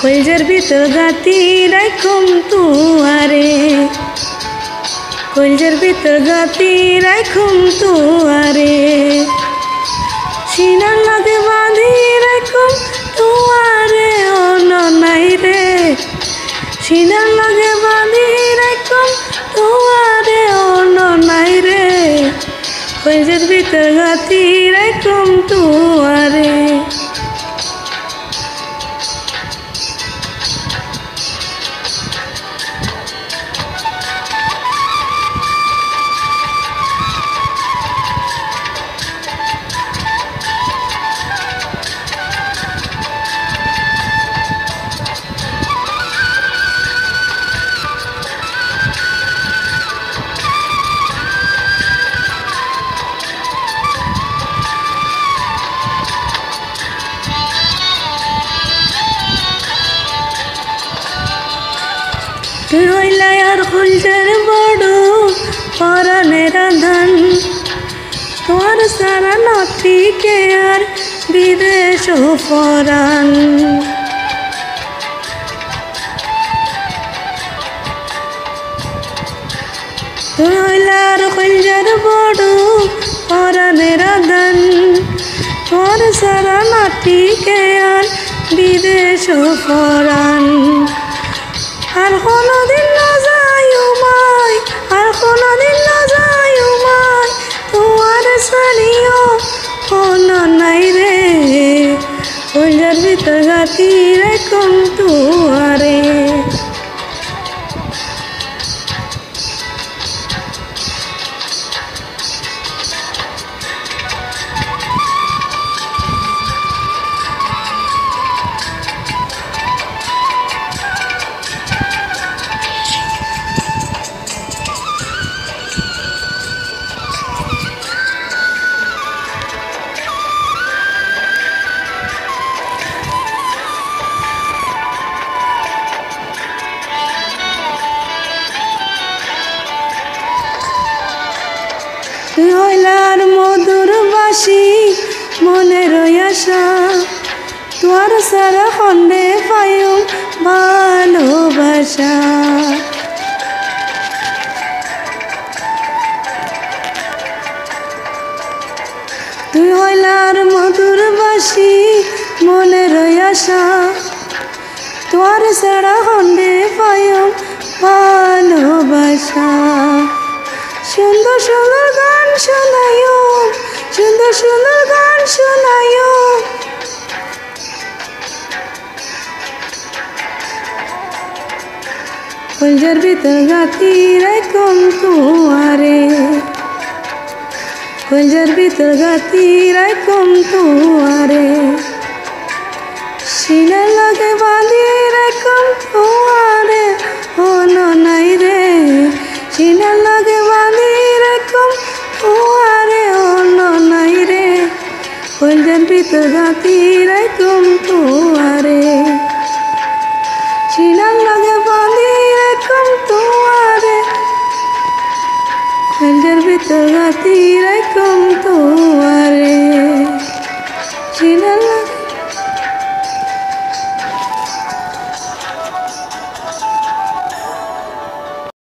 কইজের ভিতর গাতি রাইখুম তুয়ারে, কইজের ভিতর গাতি রাইখুম তুয়ারে, সিনার লাগে বাঁধি রাইখুম তুয়ারে ও ননাই রে, সিনার লাগে বাঁধি রাইখুম তুয়ারে ও ননাই রে, কইজের ভিতর গাতি রাইখুম তুয়ারে। তুই হইলা আর কলজার বড় পরাণের ধান, তোমার সারা নথিকে আর বিদেশ পরাণ। তুই হইলা আর কলজার বড় পরাণের ধান, তোমার সারা নথিকে আর বিদেশ পরাণ। আর কোনোদিন না যাই উমাই, আর কোনোদিন না যাই উমাই, তোমার সারিও কোনো নাই রে, কইজার ভিতর গাতি রাইখুম তুয়ারে। তুই হইলার মধুর বাসি মনের আশা, তোর সারা খন্ডে পায়ু ভালোবাসা। তুই হইলার মধুর বাসি মনের আশা, তোর সারা খন্ডে পায়ু ভালোবাসা। সুন্দর সুন্দর গান শোনায়ো, সুন্দর সুন্দর গান শোনায়ো, কলজার ভিতর গাতি রাইখুম তুয়ারে, কলজার ভিতর গাতি রাইখুম তুয়ারে, সিনার লাগে বাঁধি রাইখুম তুয়ারে ও ননাই রে, সিনার লাগে বাঁধি রাইখুম তুয়ারে ও ননাই রে, কলজার ভিতর গাতি রাইখুম তুয়ারে, সিনার লাগে বাঁধি রাইখুম তুয়ারে, কলজার ভিতর গাতি রাইখুম তুয়ারে।